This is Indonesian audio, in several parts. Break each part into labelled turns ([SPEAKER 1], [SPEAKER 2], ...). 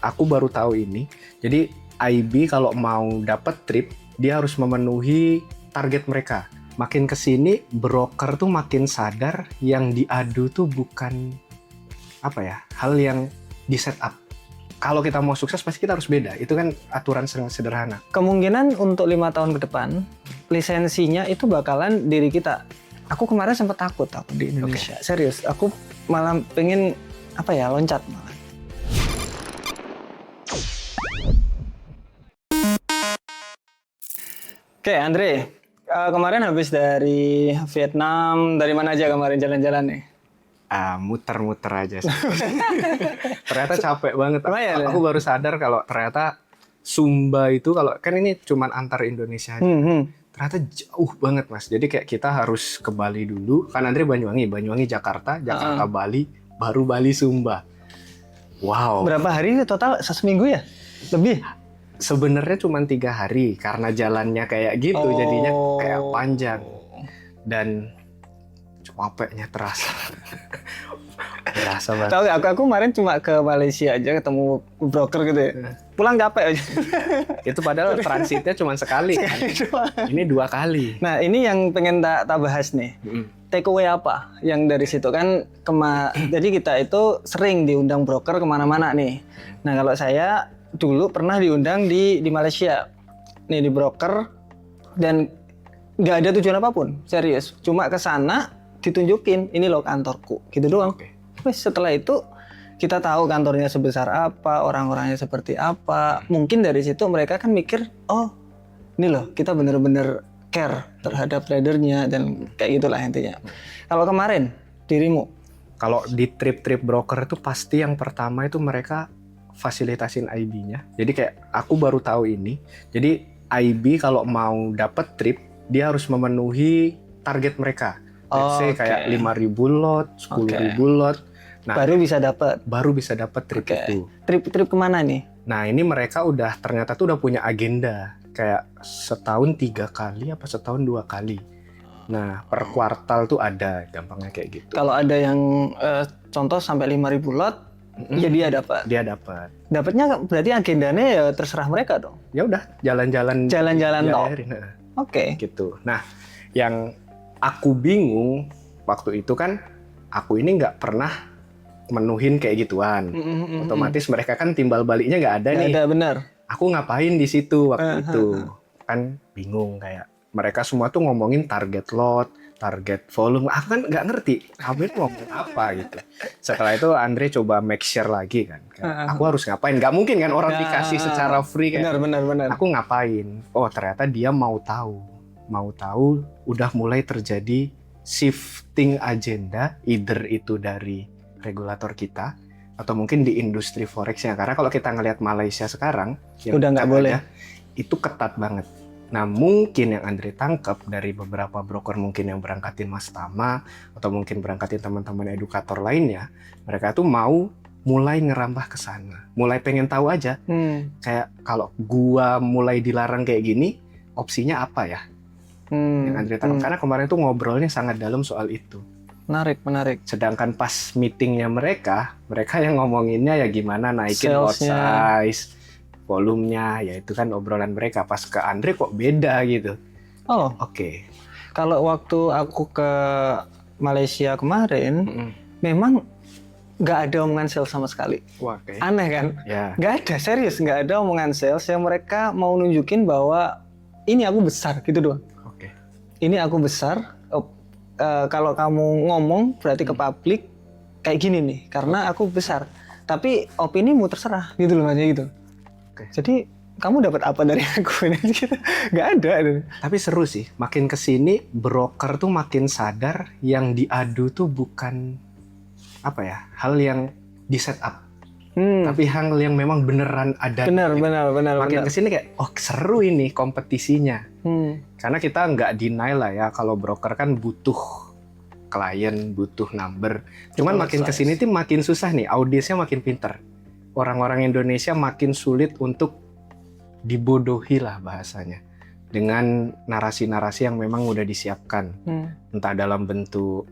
[SPEAKER 1] aku baru tahu ini. Jadi IB kalau mau dapat trip, dia harus memenuhi target mereka. Makin kesini, broker tuh makin sadar yang diadu tuh bukan hal yang di set up. Kalau kita mau sukses pasti kita harus beda. Itu kan aturan sederhana.
[SPEAKER 2] Kemungkinan untuk 5 tahun ke depan lisensinya itu bakalan diri kita. Aku kemarin sempat takut aku di Indonesia. Serius, aku malah pengen loncat malah. Oke, Andre, kemarin habis dari Vietnam, dari mana aja kemarin jalan-jalan nih?
[SPEAKER 1] Muter-muter aja sih. Ternyata capek banget. Aku baru sadar kalau ternyata Sumba itu, kalau kan ini cuman antar Indonesia aja. Ternyata jauh banget, Mas. Jadi kayak kita harus ke Bali dulu. Kan Andre Banyuwangi Jakarta, Bali, baru Bali Sumba. Wow.
[SPEAKER 2] Berapa hari total? Seminggu ya? Lebih?
[SPEAKER 1] Sebenarnya cuma 3 hari karena jalannya kayak gitu, jadinya kayak panjang dan capeknya terasa. Berasa banget.
[SPEAKER 2] Tahu gak, aku kemarin cuma ke Malaysia aja ketemu broker gitu ya. Pulang capek aja.
[SPEAKER 1] Itu padahal transitnya cuma sekali kan. Ini 2 kali.
[SPEAKER 2] Nah, ini yang pengen tak bahas nih. Take away apa yang dari situ kan jadi kita itu sering diundang broker kemana-mana nih. Nah, kalau saya dulu pernah diundang di Malaysia nih di broker dan nggak ada tujuan apapun, serius, cuma ke sana ditunjukin ini loh kantorku gitu doang. Wes setelah itu kita tahu kantornya sebesar apa, orang-orangnya seperti apa, mungkin dari situ mereka kan mikir, oh ini loh kita bener-bener care terhadap tradernya dan kayak gitulah intinya. Kalau kemarin dirimu
[SPEAKER 1] kalau di trip-trip broker itu pasti yang pertama itu mereka fasilitasin IB-nya. Jadi kayak aku baru tahu ini. Jadi IB kalau mau dapat trip, dia harus memenuhi target mereka. Let's say kayak 5.000 lot, 10.000 lot. Nah, baru bisa dapat trip itu.
[SPEAKER 2] Trip kemana nih?
[SPEAKER 1] Nah, ini mereka ternyata udah punya agenda. Kayak setahun 3 kali apa setahun 2 kali. Nah, per kuartal tuh ada, gampangnya kayak gitu.
[SPEAKER 2] Kalau ada yang contoh sampai 5.000 lot, ya dia dapat. Dapatnya berarti agendanya ya terserah mereka dong.
[SPEAKER 1] Ya udah, jalan-jalan
[SPEAKER 2] toh.
[SPEAKER 1] Gitu. Nah, yang aku bingung waktu itu kan aku ini nggak pernah menuhin kayak gituan. Otomatis mereka kan timbal baliknya nggak ada nih.
[SPEAKER 2] Ada, benar.
[SPEAKER 1] Aku ngapain di situ waktu itu? Kan bingung kayak mereka semua tuh ngomongin target lot, target volume, aku kan nggak ngerti kamu itu ngomong apa gitu. Setelah itu Andre coba make share lagi kan, aku harus ngapain? Nggak mungkin kan orang dikasih secara free kayak.
[SPEAKER 2] Benar.
[SPEAKER 1] Aku ngapain? Oh ternyata dia mau tahu, udah mulai terjadi shifting agenda, either itu dari regulator kita atau mungkin di industri forex-nya. Karena kalau kita ngelihat Malaysia sekarang,
[SPEAKER 2] udah nggak boleh,
[SPEAKER 1] itu ketat banget. Nah mungkin yang Andre tangkap dari beberapa broker mungkin yang berangkatin Mas Tama atau mungkin berangkatin teman-teman edukator lainnya, mereka tuh mau mulai ngerambah ke sana, mulai pengen tahu aja. Kayak kalau gua mulai dilarang kayak gini, opsinya apa ya? Yang Andre tangkap karena kemarin tuh ngobrolnya sangat dalam soal itu.
[SPEAKER 2] Menarik.
[SPEAKER 1] Sedangkan pas meetingnya mereka yang ngomonginnya ya gimana naikin lot size, volumenya, ya itu kan obrolan mereka. Pas ke Andre kok beda gitu. Oke.
[SPEAKER 2] Kalau waktu aku ke Malaysia kemarin, memang nggak ada omongan sales sama sekali.
[SPEAKER 1] Wah,
[SPEAKER 2] aneh kan?
[SPEAKER 1] Ya.
[SPEAKER 2] Nggak ada, serius nggak ada omongan sales yang mereka mau nunjukin bahwa ini aku besar gitu doang. Ini aku besar. Kalau kamu ngomong berarti ke publik kayak gini nih, karena aku besar. Tapi opinimu terserah gitu loh, macam gitu. Jadi kamu dapat apa dari aku ini? Nggak ada.
[SPEAKER 1] Tapi seru sih, makin kesini broker tuh makin sadar yang diadu tuh bukan hal yang di set up, tapi hal yang memang beneran ada.
[SPEAKER 2] Benar.
[SPEAKER 1] Makin kesini kayak seru ini kompetisinya. Karena kita nggak deny lah ya kalau broker kan butuh klien, butuh number. Cuman makin kesini tuh makin susah nih, audiensnya makin pinter. Orang-orang Indonesia makin sulit untuk dibodohi lah bahasanya dengan narasi-narasi yang memang udah disiapkan, entah dalam bentuk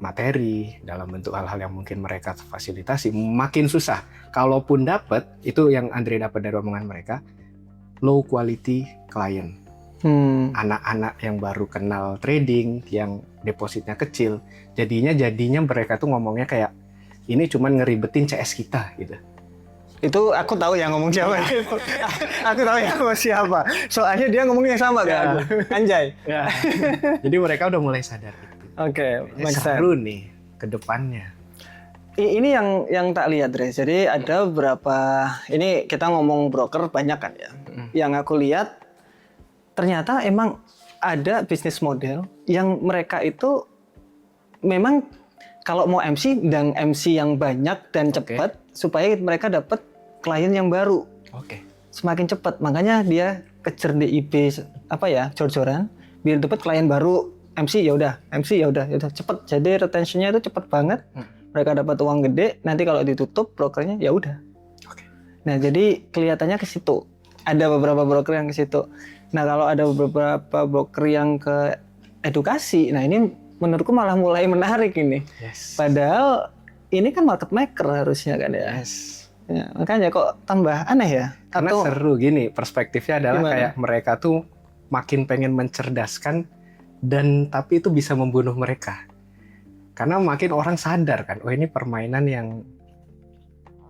[SPEAKER 1] materi, dalam bentuk hal-hal yang mungkin mereka fasilitasi, makin susah. Kalaupun dapat, itu yang Andre dapat dari omongan mereka, low quality client. Anak-anak yang baru kenal trading, yang depositnya kecil, jadinya mereka tuh ngomongnya kayak, ini cuman ngeribetin CS kita gitu.
[SPEAKER 2] Itu aku tahu yang ngomong siapa. Aku tahu yang ngomong siapa. Soalnya dia ngomongnya sama kayak aku. Anjay.
[SPEAKER 1] Ya. Jadi mereka udah mulai sadar itu.
[SPEAKER 2] Oke,
[SPEAKER 1] Seru nih ke depannya.
[SPEAKER 2] Ini yang tak lihat, Dre. Jadi ada beberapa, ini kita ngomong broker banyak kan ya. Yang aku lihat ternyata emang ada bisnis model yang mereka itu memang kalau mau MC dan MC yang banyak dan cepat supaya mereka dapat klien yang baru. Semakin cepat, makanya dia kejar DIB jor-joran biar dapat klien baru. MC ya udah cepet. Jadi retentionnya itu cepet banget. Mereka dapat uang gede. Nanti kalau ditutup brokernya ya udah. Nah jadi kelihatannya ke situ. Ada beberapa broker yang ke situ. Nah kalau ada beberapa broker yang ke edukasi, nah ini menurutku malah mulai menarik ini. Padahal ini kan market maker harusnya kan ya. Ya, makanya kok tambah aneh ya?
[SPEAKER 1] Karena seru gini, perspektifnya adalah
[SPEAKER 2] Gimana?
[SPEAKER 1] kayak mereka tuh makin pengen mencerdaskan dan tapi itu bisa membunuh mereka. Karena makin orang sadar kan, oh ini permainan yang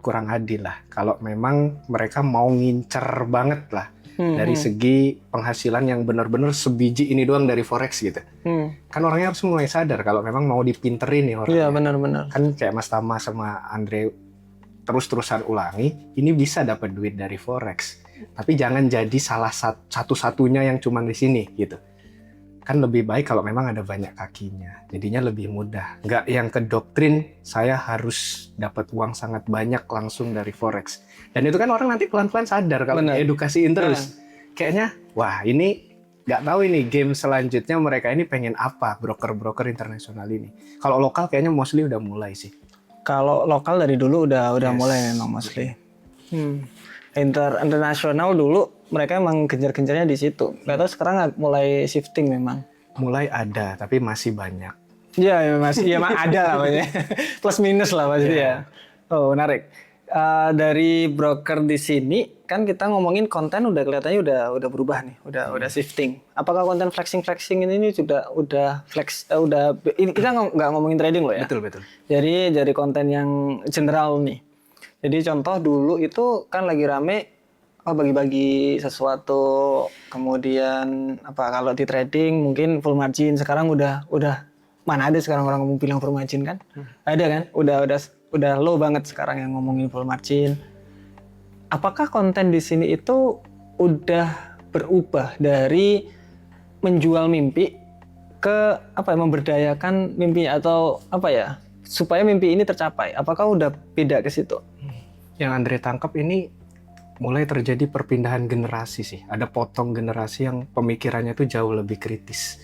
[SPEAKER 1] kurang adil lah. Kalau memang mereka mau ngincer banget lah dari segi penghasilan yang benar-benar sebiji ini doang dari forex gitu. Kan orangnya harus mulai sadar kalau memang mau dipinterin nih orangnya.
[SPEAKER 2] Iya benar-benar.
[SPEAKER 1] Kan kayak Mas Tama sama Andre terus-terusan ulangi, ini bisa dapat duit dari forex. Tapi jangan jadi salah satu-satunya yang cuma di sini gitu. Kan lebih baik kalau memang ada banyak kakinya. Jadinya lebih mudah. Nggak yang ke doktrin, saya harus dapat uang sangat banyak langsung dari forex. Dan itu kan orang nanti pelan-pelan sadar kalau edukasiin terus. Kayaknya, wah ini nggak tahu ini game selanjutnya mereka ini pengen apa, broker-broker internasional ini. Kalau lokal kayaknya mostly udah mulai sih.
[SPEAKER 2] Kalau lokal dari dulu udah mulai memang mostly. Internasional dulu mereka emang gencar-gencarnya di situ. Nggak tahu sekarang mulai shifting memang.
[SPEAKER 1] Mulai ada, tapi masih banyak.
[SPEAKER 2] Iya masih, ya ada lah banyak. Plus minus lah pasti ya. Oh menarik. Dari broker di sini kan kita ngomongin konten udah kelihatannya udah berubah nih, udah shifting. Apakah konten flexing ini udah flex, ini kita nggak ngomongin trading loh ya?
[SPEAKER 1] Betul.
[SPEAKER 2] Jadi dari konten yang general nih. Jadi contoh dulu itu kan lagi rame bagi-bagi sesuatu, kemudian kalau di trading mungkin full margin. Sekarang udah mana ada sekarang orang ngomong bilang full margin kan? Ada kan? Udah low banget sekarang yang ngomongin full margin. Apakah konten di sini itu udah berubah dari menjual mimpi ke memberdayakan mimpinya atau supaya mimpi ini tercapai? Apakah udah beda ke situ?
[SPEAKER 1] Yang Andre tangkap ini mulai terjadi perpindahan generasi sih. Ada potong generasi yang pemikirannya tuh jauh lebih kritis.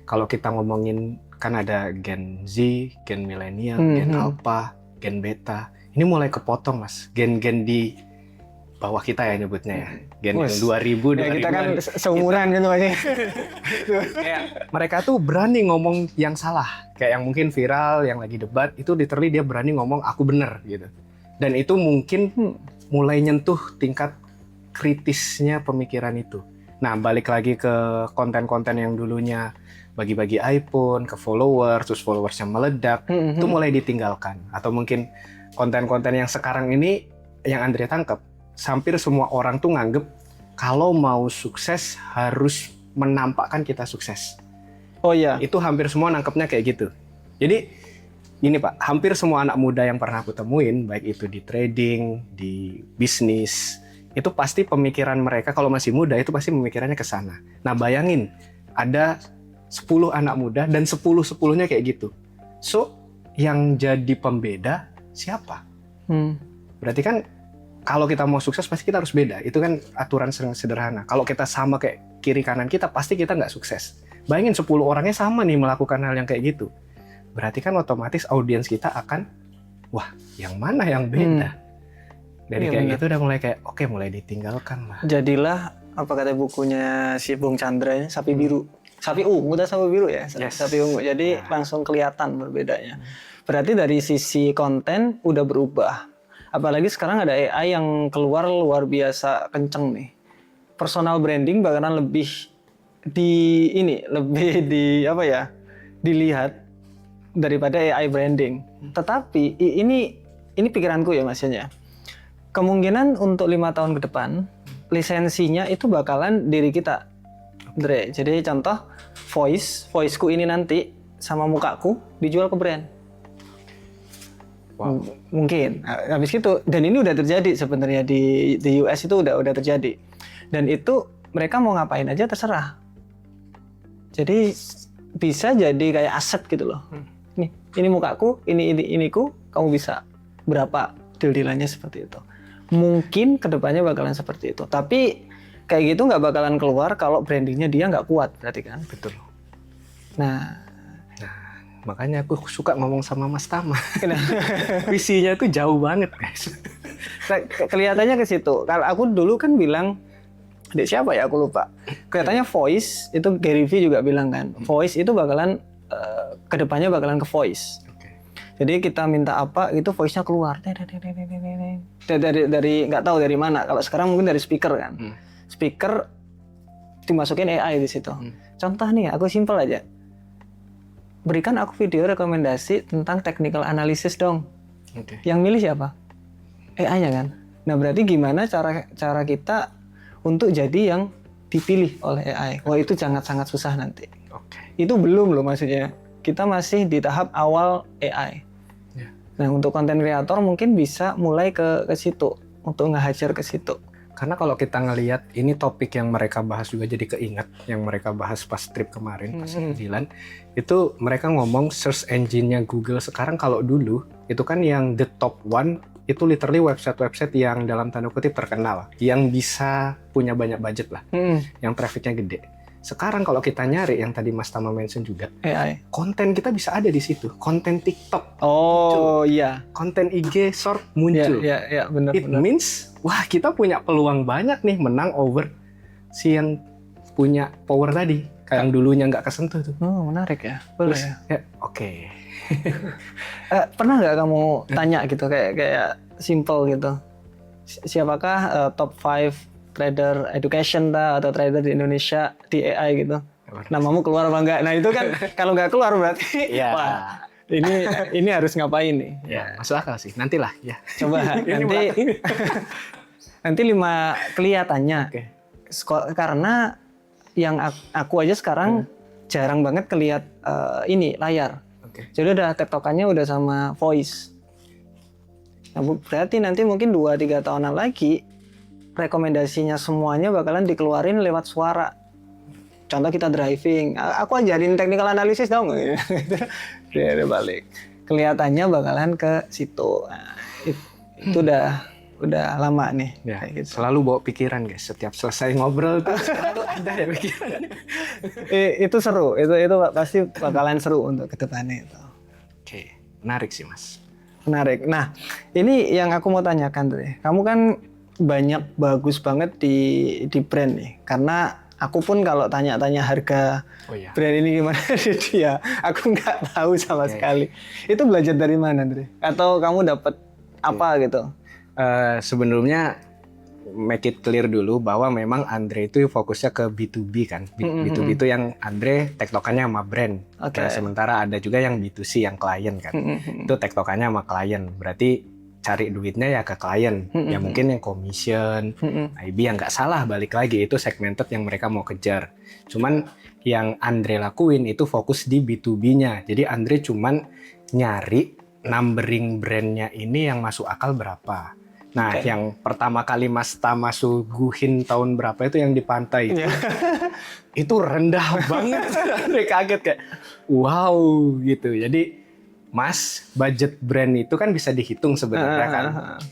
[SPEAKER 1] Kalau kita ngomongin kan ada Gen Z, Gen Millennial, Gen Alpha, Gen Beta. Ini mulai kepotong mas. Gen-gen di bawah kita ya nyebutnya ya. Gen 2000,
[SPEAKER 2] ya, kita kan seumuran gitu aja.
[SPEAKER 1] Kayak mereka tuh berani ngomong yang salah. Kayak yang mungkin viral, yang lagi debat, itu literally dia berani ngomong aku bener gitu. Dan itu mungkin mulai nyentuh tingkat kritisnya pemikiran itu. Nah, balik lagi ke konten-konten yang dulunya bagi-bagi iPhone ke followers, terus followersnya meledak, itu mulai ditinggalkan. Atau mungkin konten-konten yang sekarang ini yang Andre tangkap, hampir semua orang tuh nganggep kalau mau sukses harus menampakkan kita sukses.
[SPEAKER 2] Oh iya.
[SPEAKER 1] Itu hampir semua nangkepnya kayak gitu. Jadi ini Pak, hampir semua anak muda yang pernah aku temuin, baik itu di trading, di bisnis, itu pasti pemikiran mereka kalau masih muda itu pasti pemikirannya ke sana. Nah bayangin, ada 10 anak muda dan 10-10-nya kayak gitu. So, yang jadi pembeda siapa? Berarti kan kalau kita mau sukses pasti kita harus beda. Itu kan aturan sederhana. Kalau kita sama kayak kiri kanan kita, pasti kita nggak sukses. Bayangin 10 orangnya sama nih melakukan hal yang kayak gitu. Berarti kan otomatis audiens kita akan, wah yang mana yang beda? Dari kayak gitu udah mulai kayak, oke mulai ditinggalkan lah.
[SPEAKER 2] Jadilah, apa kata bukunya si Bung Chandra, sapi biru. sapi ungu dan sapi biru ya.
[SPEAKER 1] Yes.
[SPEAKER 2] Sapi ungu. Jadi langsung kelihatan berbedanya. Berarti dari sisi konten udah berubah. Apalagi sekarang ada AI yang keluar luar biasa kenceng nih. Personal branding bakalan lebih dilihat daripada AI branding. Tetapi ini pikiranku ya maksudnya. Kemungkinan untuk 5 tahun ke depan lisensinya itu bakalan diri kita, Dre. Jadi contoh voiceku ini nanti sama mukaku dijual ke brand.
[SPEAKER 1] Wow.
[SPEAKER 2] Mungkin. Habis gitu, dan ini udah terjadi sebenarnya di US itu udah terjadi. Dan itu mereka mau ngapain aja terserah. Jadi bisa jadi kayak aset gitu loh. Ini mukaku, iniku, kamu bisa berapa deal-dealannya seperti itu. Mungkin kedepannya bakalan seperti itu. Tapi kayak gitu nggak bakalan keluar kalau brandingnya dia nggak kuat berarti kan.
[SPEAKER 1] Betul.
[SPEAKER 2] Nah,
[SPEAKER 1] makanya aku suka ngomong sama Mas Tama. Visinya tuh jauh banget, guys.
[SPEAKER 2] Kelihatannya ke situ. Kalau aku dulu kan bilang, siapa ya aku lupa. Kelihatannya voice itu Gary Vee juga bilang kan, voice itu bakalan kedepannya bakalan ke voice. Jadi kita minta apa itu voice-nya keluar. Dari nggak tahu dari mana. Kalau sekarang mungkin dari speaker kan. Speaker dimasukin AI di situ. Contoh nih, aku simpel aja. Berikan aku video rekomendasi tentang technical analysis dong. Yang milih siapa? AI-nya kan. Nah, berarti gimana cara kita untuk jadi yang dipilih oleh AI? Wah, itu sangat-sangat susah nanti. Itu belum loh maksudnya. Kita masih di tahap awal AI. Nah, untuk konten kreator mungkin bisa mulai ke situ, untuk ngehajar ke situ.
[SPEAKER 1] Karena kalau kita ngelihat ini topik yang mereka bahas juga jadi keingat, yang mereka bahas pas trip kemarin, pas Dilan, itu mereka ngomong search engine-nya Google sekarang kalau dulu, itu kan yang the top one, itu literally website-website yang dalam tanda kutip terkenal, yang bisa punya banyak budget lah, yang trafficnya gede. Sekarang kalau kita nyari yang tadi Mas Tama mention juga,
[SPEAKER 2] AI.
[SPEAKER 1] Konten kita bisa ada di situ. Konten TikTok
[SPEAKER 2] muncul. Iya.
[SPEAKER 1] Konten IG short muncul.
[SPEAKER 2] Iya, benar.
[SPEAKER 1] It means, wah kita punya peluang banyak nih menang over si yang punya power tadi. Kayak yang dulunya nggak kesentuh tuh.
[SPEAKER 2] Oh, menarik ya. Boleh ya.
[SPEAKER 1] Oke.
[SPEAKER 2] Pernah nggak kamu tanya gitu, kayak simple gitu. Siapakah top 5 trader education atau trader di Indonesia di AI gitu. Namamu keluar apa enggak? Nah, itu kan kalau nggak keluar berarti wah, ini harus ngapain nih?
[SPEAKER 1] Ya, masuk akal sih. Nantilah ya.
[SPEAKER 2] Coba nanti 5 kelihatannya. Karena yang aku aja sekarang jarang banget kelihat ini layar. Jadi udah tektokannya udah sama voice. Nah, berarti nanti mungkin 2-3 tahunan lagi rekomendasinya semuanya bakalan dikeluarin lewat suara. Contoh kita driving, aku ajarin technical analysis dong. Dia balik. Kelihatannya bakalan ke situ. Nah, itu udah lama nih.
[SPEAKER 1] Ya,
[SPEAKER 2] kayak gitu.
[SPEAKER 1] Selalu bawa pikiran guys. Setiap selesai ngobrol tuh selalu ada ya pikiran.
[SPEAKER 2] Itu seru. Itu pasti bakalan seru untuk kedepannya itu.
[SPEAKER 1] Oke, menarik sih Mas.
[SPEAKER 2] Menarik. Nah, ini yang aku mau tanyakan tuh. Kamu kan banyak bagus banget di brand nih, karena aku pun kalau tanya-tanya harga brand ini gimana dia, aku nggak tahu sama sekali. Itu belajar dari mana, Andre? Atau kamu dapat apa gitu?
[SPEAKER 1] Sebelumnya make it clear dulu bahwa memang Andre itu fokusnya ke B2B kan. B2B itu yang Andre tektokannya sama brand. Nah, sementara ada juga yang B2C yang klien kan. Itu tektokannya sama klien. Berarti cari duitnya ya ke klien, ya mungkin yang commission, IB yang nggak salah balik lagi itu segmented yang mereka mau kejar. Cuman yang Andre lakuin itu fokus di B2B-nya. Jadi Andre cuman nyari numbering brandnya ini yang masuk akal berapa. Nah, yang pertama kali Mas Tama suguhin tahun berapa itu yang di pantai itu, itu rendah banget. Andre kaget kayak, wow gitu. Jadi Mas, budget brand itu kan bisa dihitung sebenarnya kan.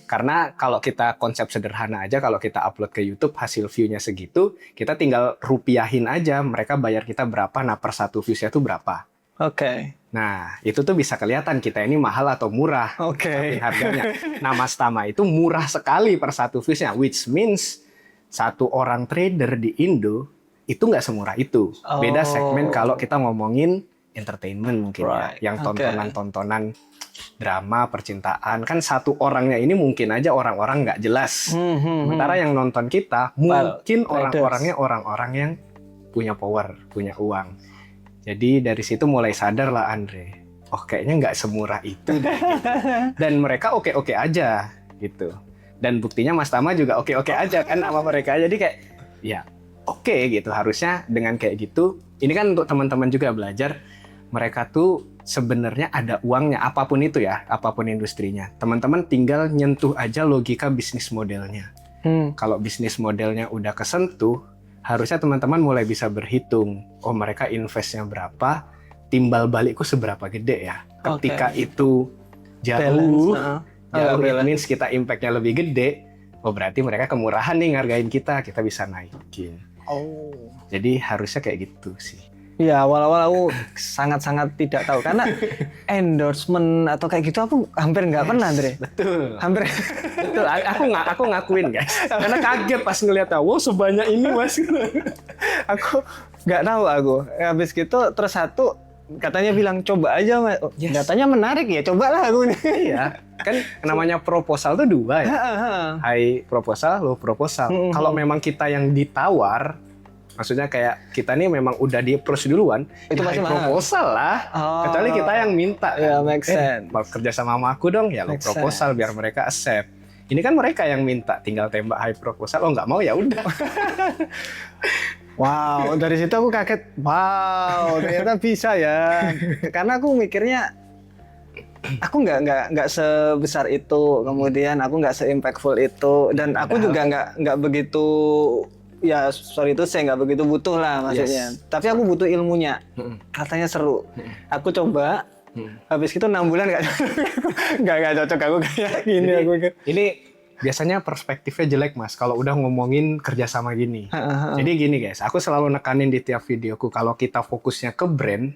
[SPEAKER 1] Karena kalau kita konsep sederhana aja, kalau kita upload ke YouTube hasil view-nya segitu, kita tinggal rupiahin aja mereka bayar kita berapa, nah per satu views-nya itu berapa. Nah, itu tuh bisa kelihatan kita ini mahal atau murah. Tapi harganya. Nah, Mas Tama itu murah sekali per satu views-nya, which means satu orang trader di Indo itu nggak semurah itu. Beda
[SPEAKER 2] Oh.
[SPEAKER 1] segmen kalau kita ngomongin entertainment mungkin
[SPEAKER 2] Right.
[SPEAKER 1] ya, yang
[SPEAKER 2] Oke.
[SPEAKER 1] tontonan-tontonan drama, percintaan, kan satu orangnya ini mungkin aja orang-orang nggak jelas. Sementara yang nonton kita mungkin orang-orangnya orang-orang yang punya power, punya uang. Jadi dari situ mulai sadar lah Andre, oh kayaknya nggak semurah itu deh, gitu. Dan mereka oke-oke aja gitu. Dan buktinya Mas Tama juga oke-oke aja kan sama mereka. Jadi kayak ya oke gitu, harusnya dengan kayak gitu. Ini kan untuk teman-teman juga belajar, mereka tuh sebenarnya ada uangnya, apapun itu ya, apapun industrinya. Teman-teman tinggal nyentuh aja logika bisnis modelnya. Kalau bisnis modelnya udah kesentuh, harusnya teman-teman mulai bisa berhitung, oh mereka investnya berapa, timbal balikku seberapa gede ya. Ketika itu jauh, it means kita impact-nya lebih gede, oh berarti mereka kemurahan nih ngargain kita bisa naikin. Jadi harusnya kayak gitu sih.
[SPEAKER 2] Ya awal-awal aku sangat-sangat tidak tahu karena endorsement atau kayak gitu aku hampir nggak pernah, Andre.
[SPEAKER 1] Betul.
[SPEAKER 2] Hampir.
[SPEAKER 1] Betul. Aku ngakuin guys. Karena kaget pas ngeliat, wow sebanyak ini Mas.
[SPEAKER 2] Aku nggak tahu aku. Habis gitu terus satu katanya bilang coba aja Mas.
[SPEAKER 1] Yes.
[SPEAKER 2] Katanya menarik ya, cobalah aku nih.
[SPEAKER 1] Iya. Kan namanya proposal tuh dua ya. High proposal, low proposal. Kalau memang kita yang ditawar, maksudnya kayak kita nih memang udah di approach duluan,
[SPEAKER 2] itu
[SPEAKER 1] ya
[SPEAKER 2] pasti
[SPEAKER 1] high
[SPEAKER 2] mahal.
[SPEAKER 1] proposal lah. Kecuali kita yang minta.
[SPEAKER 2] Ya, make sense.
[SPEAKER 1] Mau kerja sama aku dong, ya low
[SPEAKER 2] Make
[SPEAKER 1] proposal biar mereka accept. Ini kan mereka yang minta, tinggal tembak high proposal. Oh nggak mau ya udah.
[SPEAKER 2] Wow, dari situ aku kaget. Wow, ternyata bisa ya. Karena aku mikirnya aku nggak sebesar itu, kemudian aku nggak se-impactful itu, dan aku juga nggak begitu, ya sorry itu saya nggak begitu butuh lah maksudnya.
[SPEAKER 1] Yes.
[SPEAKER 2] Tapi aku butuh ilmunya. Katanya seru. Aku coba. Habis itu 6 bulan nggak cocok aku kayak gini.
[SPEAKER 1] Ini biasanya perspektifnya jelek Mas kalau udah ngomongin kerjasama gini. Jadi gini guys, aku selalu nekanin di tiap videoku, kalau kita fokusnya ke brand,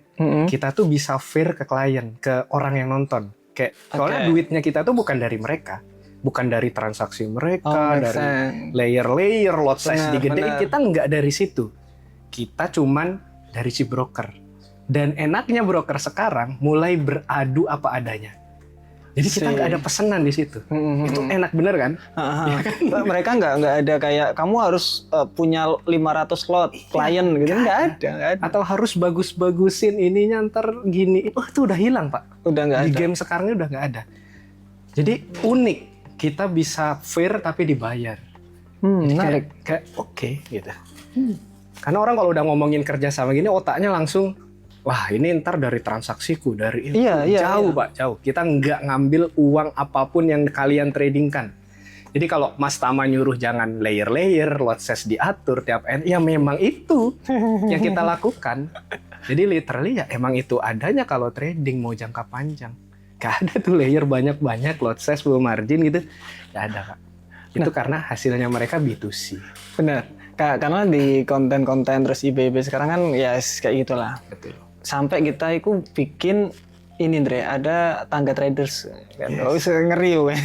[SPEAKER 1] kita tuh bisa fair ke klien, ke orang yang nonton. Kayak soalnya duitnya kita tuh bukan dari mereka, bukan dari transaksi mereka, dari layer-layer, lot size digedein, kita nggak dari situ. Kita cuman dari si broker. Dan enaknya broker sekarang mulai beradu apa adanya. Jadi kita nggak ada pesanan di situ. Itu enak bener kan?
[SPEAKER 2] Mereka nggak ada kayak kamu harus punya 500 slot klien gitu, nggak ada.
[SPEAKER 1] Atau harus bagus-bagusin ininya ntar gini. Oh itu udah hilang Pak.
[SPEAKER 2] Udah nggak ada.
[SPEAKER 1] Di game sekarang ini udah nggak ada. Jadi unik, kita bisa fair tapi dibayar. Jadi
[SPEAKER 2] menarik.
[SPEAKER 1] kayak oke gitu. Karena orang kalau udah ngomongin kerja sama gini otaknya langsung, wah ini ntar dari transaksiku, dari itu. Jauh Pak, jauh. Kita nggak ngambil uang apapun yang kalian tradingkan. Jadi kalau Mas Tama nyuruh jangan layer-layer, lot size diatur tiap ya memang itu yang kita lakukan. Jadi literally ya emang itu adanya kalau trading mau jangka panjang. Gak ada tuh layer banyak-banyak, lot size, full margin gitu. Gak ada Kak. Itu karena hasilnya mereka B2C.
[SPEAKER 2] Benar. Karena di konten-konten terus IBB sekarang kan ya kayak gitulah.
[SPEAKER 1] Betul.
[SPEAKER 2] Sampai kita itu bikin ini Andre, ada tangga traders kan. Yes. Ngeri we.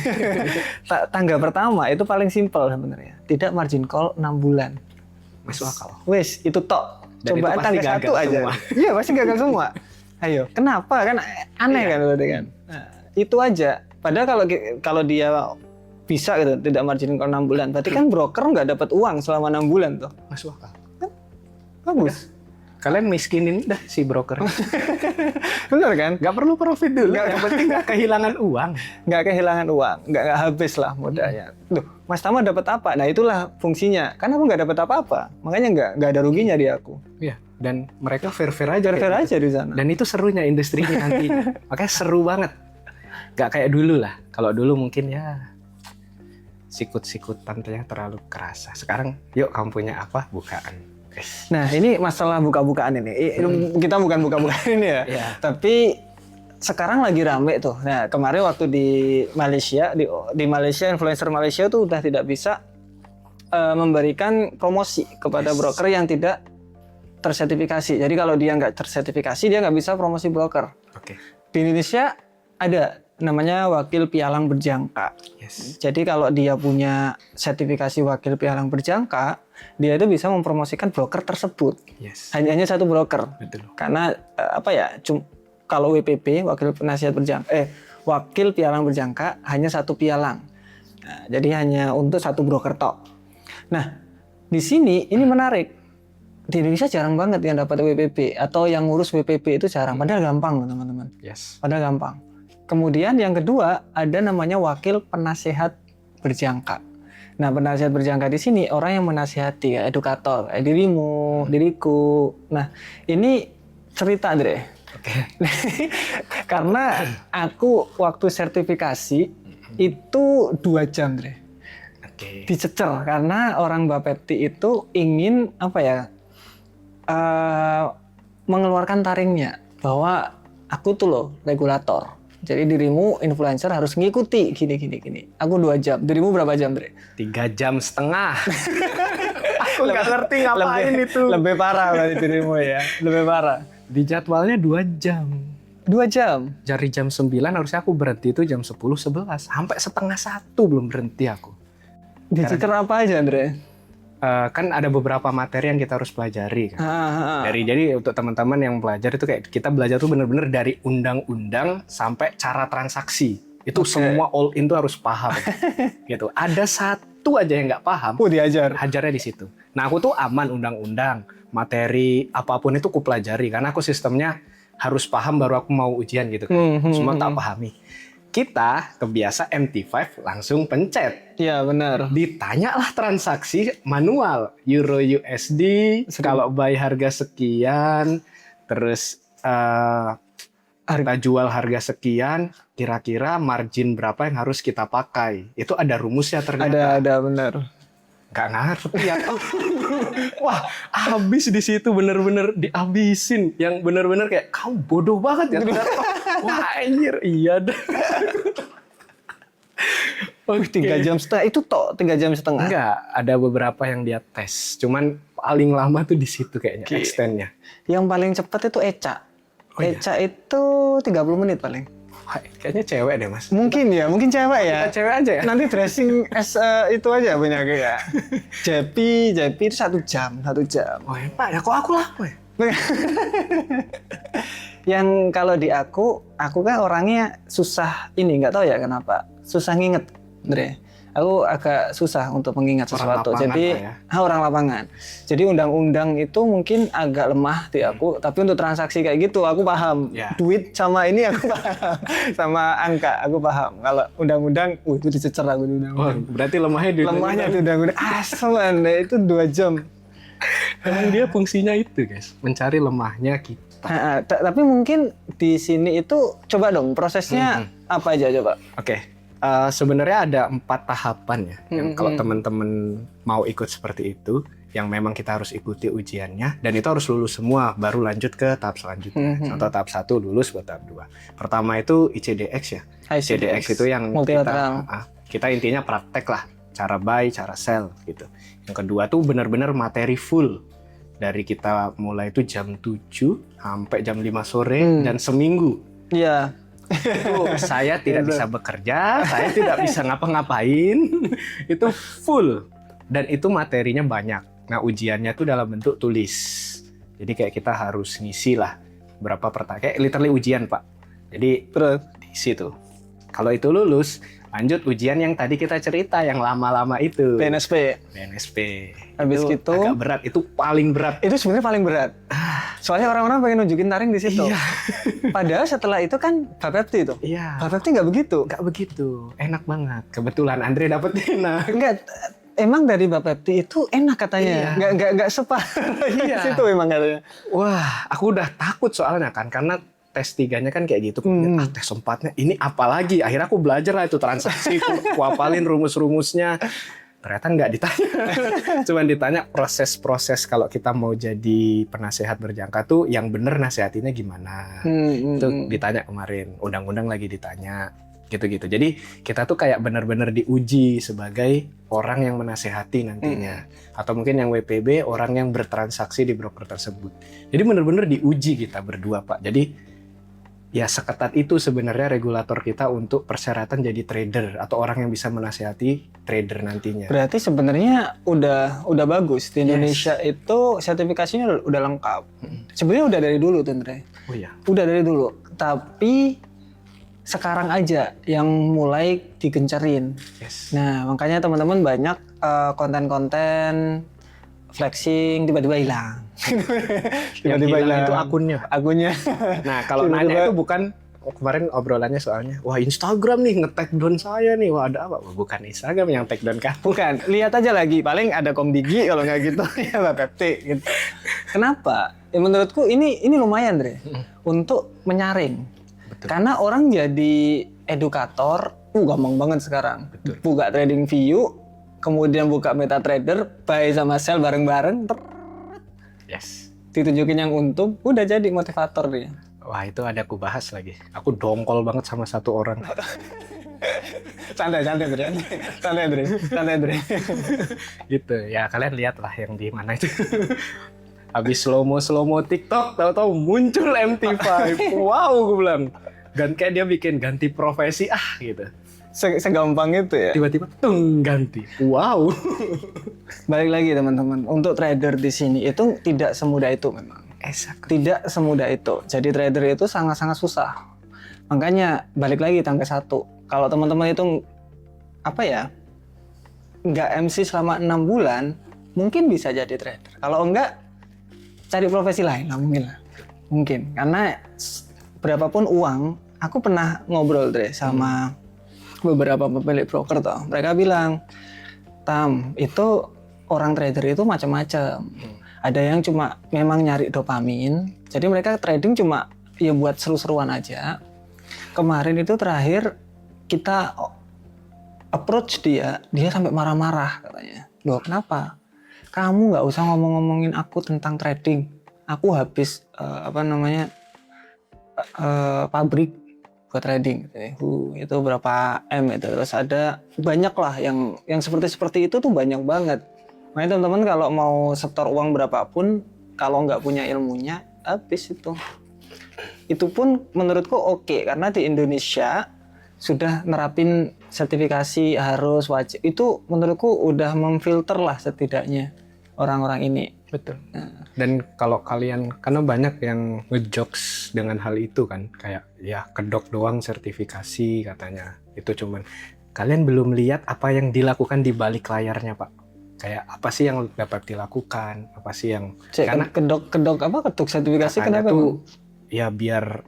[SPEAKER 2] Tangga pertama itu paling simpel sebenarnya. Tidak margin call 6 bulan.
[SPEAKER 1] Masuk akal.
[SPEAKER 2] Wes, itu tok.
[SPEAKER 1] Dan
[SPEAKER 2] Coba
[SPEAKER 1] itu
[SPEAKER 2] tangga satu aja. Iya, pasti gagal semua. Ayo, kenapa kan aneh kan berarti kan. Nah, itu aja. Padahal kalau dia bisa gitu, tidak margin call 6 bulan, berarti kan broker nggak dapat uang selama 6 bulan tuh.
[SPEAKER 1] Masuk akal.
[SPEAKER 2] Bagus.
[SPEAKER 1] Kalian miskinin dah si broker.
[SPEAKER 2] Bener kan?
[SPEAKER 1] Gak perlu profit dulu. Yang penting gak kehilangan uang.
[SPEAKER 2] Nggak kehilangan uang, nggak habis lah modalnya. Duh, Mas Tama dapat apa? Nah itulah fungsinya. Karena aku nggak dapat apa-apa, makanya nggak ada ruginya di aku.
[SPEAKER 1] Iya. Dan mereka fair-fair aja.
[SPEAKER 2] Fair aja di sana.
[SPEAKER 1] Dan itu serunya industri ini nanti. Makanya seru banget. Gak kayak dulu lah. Kalau dulu mungkin ya sikut-sikutan terlalu kerasa. Sekarang yuk kamu punya apa? Bukaan.
[SPEAKER 2] Nah ini masalah buka-bukaan ini. Kita bukan buka-bukaan ini ya.
[SPEAKER 1] Yeah.
[SPEAKER 2] Tapi sekarang lagi rame tuh. Nah kemarin waktu di Malaysia, di Malaysia influencer Malaysia tuh udah tidak bisa memberikan promosi kepada broker yang tidak tersertifikasi. Jadi kalau dia nggak tersertifikasi dia nggak bisa promosi broker.
[SPEAKER 1] Oke.
[SPEAKER 2] Di Indonesia ada namanya wakil pialang berjangka.
[SPEAKER 1] Yes.
[SPEAKER 2] Jadi kalau dia punya sertifikasi wakil pialang berjangka, dia itu bisa mempromosikan broker tersebut.
[SPEAKER 1] Yes.
[SPEAKER 2] Hanya satu broker.
[SPEAKER 1] Betul.
[SPEAKER 2] Karena kalau WPB wakil penasihat berjangka, wakil pialang berjangka hanya satu pialang. Nah, jadi hanya untuk satu broker tok. Nah, di sini ini menarik. Di Indonesia jarang banget yang dapat WPB atau yang ngurus WPB itu jarang. Padahal gampang, teman-teman.
[SPEAKER 1] Yes.
[SPEAKER 2] Padahal gampang. Kemudian yang kedua ada namanya wakil penasehat berjangka. Nah, penasehat berjangka di sini orang yang menasihati, kayak edukator, kayak dirimu, diriku. Nah, ini cerita, Andre.
[SPEAKER 1] Oke.
[SPEAKER 2] Karena aku waktu sertifikasi itu 2 jam, Andre.
[SPEAKER 1] Oke.
[SPEAKER 2] Dicecer karena orang Bapepti itu ingin mengeluarkan taringnya bahwa aku tuh loh regulator. Jadi dirimu influencer harus ngikuti gini. Aku 2 jam. Dirimu berapa jam, Dre?
[SPEAKER 1] 3,5 jam. Aku nggak ngerti ngapain itu.
[SPEAKER 2] Lebih parah berarti dirimu ya. Lebih parah.
[SPEAKER 1] Di jadwalnya 2 jam.
[SPEAKER 2] 2 jam.
[SPEAKER 1] Dari jam 9 harusnya aku berhenti itu jam 10, 11. Sampai setengah 1 belum berhenti aku.
[SPEAKER 2] Dicecer apa aja, Andre?
[SPEAKER 1] Kan ada beberapa materi yang kita harus pelajari kan. Jadi untuk teman-teman yang belajar itu kayak kita belajar tuh bener-bener dari undang-undang sampai cara transaksi. Itu semua all in tuh harus paham. Gitu. Ada satu aja yang nggak paham.
[SPEAKER 2] Diajar.
[SPEAKER 1] Hajarnya di situ. Nah, aku tuh aman undang-undang, materi apapun itu aku pelajari karena aku sistemnya harus paham baru aku mau ujian gitu kan. Semua tak pahami. Kita kebiasa MT5 langsung pencet.
[SPEAKER 2] Iya, benar.
[SPEAKER 1] Ditanyalah transaksi manual, Euro USD, kalau buy harga sekian, terus kita jual harga sekian, kira-kira margin berapa yang harus kita pakai. Itu ada rumusnya ternyata.
[SPEAKER 2] Ada benar.
[SPEAKER 1] Gak ngerti ya. Wah, habis di situ bener-bener dihabisin. Yang bener-bener kayak, kamu bodoh banget ya. Wah, anjir, iya dah.
[SPEAKER 2] 3 jam setengah itu toh 3 jam setengah.
[SPEAKER 1] Enggak, ada beberapa yang dia tes. Cuman paling lama tuh di situ kayaknya extend-nya.
[SPEAKER 2] Yang paling cepat itu Eca. Eca itu 30 menit paling.
[SPEAKER 1] Wah, kayaknya cewek deh, Mas.
[SPEAKER 2] Mungkin cewek ya.
[SPEAKER 1] Kita cewek aja ya.
[SPEAKER 2] Nanti dressing itu aja banyak ya. Jepi itu 1 jam.
[SPEAKER 1] Oh, Pak, ya kok aku lama ya?
[SPEAKER 2] Yang kalau di aku kan orangnya susah nggak tahu ya kenapa. Susah nginget, Andre. Aku agak susah untuk mengingat sesuatu. Jadi orang lapangan. Jadi undang-undang itu mungkin agak lemah di aku, tapi untuk transaksi kayak gitu aku paham. Duit sama ini aku paham. Sama angka aku paham. Kalau undang-undang, itu dicecer aku di undang-undang.
[SPEAKER 1] Berarti lemahnya di
[SPEAKER 2] undang-undang. Asalan, itu 2 jam.
[SPEAKER 1] Emang dia fungsinya itu, guys, mencari lemahnya kita.
[SPEAKER 2] Tapi mungkin di sini itu coba dong prosesnya apa aja coba.
[SPEAKER 1] Oke. Sebenarnya ada 4 tahapan ya. Yang kalau teman-teman mau ikut seperti itu, yang memang kita harus ikuti ujiannya, dan itu harus lulus semua, baru lanjut ke tahap selanjutnya. Contoh tahap 1 lulus buat tahap 2. Pertama itu ICDX ya. ICDX itu yang kita intinya praktek lah, cara buy, cara sell gitu. Yang kedua tuh benar-benar materi full. Dari kita mulai itu jam 7 sampai jam 5 sore dan seminggu.
[SPEAKER 2] Iya.
[SPEAKER 1] Itu saya tidak bisa bekerja, saya tidak bisa ngapa-ngapain. Itu full. Dan itu materinya banyak. Nah, ujiannya tuh dalam bentuk tulis. Jadi kayak kita harus ngisi lah berapa pertanyaan. Kayak literally ujian, Pak. Jadi diisi tuh. Kalau itu lulus, lanjut ujian yang tadi kita cerita, yang lama-lama itu.
[SPEAKER 2] BNSP. Habis
[SPEAKER 1] itu
[SPEAKER 2] gitu
[SPEAKER 1] agak berat, itu paling berat.
[SPEAKER 2] Itu sebenarnya paling berat. Soalnya orang-orang pengen nunjukin taring di situ.
[SPEAKER 1] Iya.
[SPEAKER 2] Padahal setelah itu kan Bapepti itu.
[SPEAKER 1] Iya.
[SPEAKER 2] Bapepti nggak begitu.
[SPEAKER 1] Nggak begitu. Enak banget. Kebetulan Andre dapet enak.
[SPEAKER 2] Enggak. Emang dari Bapepti itu enak katanya. Nggak separah.
[SPEAKER 1] Iya.
[SPEAKER 2] Situ emang katanya.
[SPEAKER 1] Wah, aku udah takut soalnya kan. Karena tes 3-nya kan kayak gitu. Tes 4-nya ini apa lagi? Akhirnya aku belajar lah itu transaksi. Aku hafalin rumus-rumusnya. Ternyata nggak ditanya. Cuman ditanya proses-proses kalau kita mau jadi penasehat berjangka tuh yang bener nasihatinnya gimana. Itu ditanya kemarin. Undang-undang lagi ditanya. Gitu-gitu. Jadi kita tuh kayak bener-bener diuji sebagai orang yang menasehati nantinya. Atau mungkin yang WPB, orang yang bertransaksi di broker tersebut. Jadi bener-bener diuji kita berdua, Pak. Jadi ya seketat itu sebenarnya regulator kita untuk persyaratan jadi trader atau orang yang bisa menasihati trader nantinya.
[SPEAKER 2] Berarti sebenarnya udah bagus di Indonesia itu sertifikasinya udah lengkap. Sebenarnya udah dari dulu tuh Andre.
[SPEAKER 1] Oh iya.
[SPEAKER 2] Udah dari dulu. Tapi sekarang aja yang mulai digencarin.
[SPEAKER 1] Yes.
[SPEAKER 2] Nah, makanya teman-teman banyak konten-konten flexing tiba-tiba hilang.
[SPEAKER 1] Yang hilang itu akunnya.
[SPEAKER 2] Akunnya.
[SPEAKER 1] Nah, kalau nanya itu bukan kemarin obrolannya soalnya, wah Instagram nih nge-tag down saya nih, wah ada apa? Wah, bukan Instagram yang tag down kamu.
[SPEAKER 2] Bukan, lihat aja lagi, paling ada Komdigi kalau nggak gitu ya Mbak Pepti. Gitu. Kenapa? Ya menurutku ini lumayan Dre, untuk menyaring.
[SPEAKER 1] Betul.
[SPEAKER 2] Karena orang jadi edukator, gampang banget sekarang.
[SPEAKER 1] Betul.
[SPEAKER 2] Buka TradingView, kemudian buka MetaTrader, buy sama sell bareng-bareng,
[SPEAKER 1] Yes.
[SPEAKER 2] ditunjukin yang untung, udah jadi motivator dia.
[SPEAKER 1] Wah itu ada aku bahas lagi. Aku dongkol banget sama satu orang.
[SPEAKER 2] Santai Dre.
[SPEAKER 1] Gitu. Ya kalian lihat lah yang di mana itu. Habis slow mo TikTok, tahu-tahu muncul MT5. Wow, gue bilang. Kayak dia bikin ganti profesi gitu.
[SPEAKER 2] Segampang itu ya.
[SPEAKER 1] Tiba-tiba ganti. Wow.
[SPEAKER 2] Balik lagi teman-teman, untuk trader di sini itu tidak semudah itu memang.
[SPEAKER 1] Exactly.
[SPEAKER 2] Tidak semudah itu. Jadi trader itu sangat-sangat susah. Makanya balik lagi tangga 1. Kalau teman-teman itu nggak MC selama 6 bulan, mungkin bisa jadi trader. Kalau enggak, cari profesi lain lah mungkin lah. Mungkin. Karena berapapun uang, aku pernah ngobrol Dre sama beberapa pemilik broker toh. Mereka bilang, Tam, itu orang trader itu macam-macam. Ada yang cuma memang nyari dopamin, jadi mereka trading cuma ya buat seru-seruan aja. Kemarin itu terakhir kita approach dia sampai marah-marah katanya. Loh kenapa? Kamu nggak usah ngomong-ngomongin aku tentang trading. Aku habis pabrik buat trading. Itu berapa M itu. Terus ada banyak lah yang seperti itu tuh banyak banget. Makanya teman-teman kalau mau setor uang berapapun, kalau nggak punya ilmunya, habis itu. Itu pun menurutku oke, karena di Indonesia sudah nerapin sertifikasi harus wajib. Itu menurutku udah memfilter lah setidaknya orang-orang ini.
[SPEAKER 1] Betul. Dan kalau kalian, karena banyak yang ngejokes dengan hal itu kan, kayak ya kedok doang sertifikasi katanya. Itu cuman, kalian belum lihat apa yang dilakukan di balik layarnya Pak. Kayak apa sih yang dapat dilakukan, apa sih yang
[SPEAKER 2] karena kedok sertifikasi kenapa
[SPEAKER 1] tuh ya biar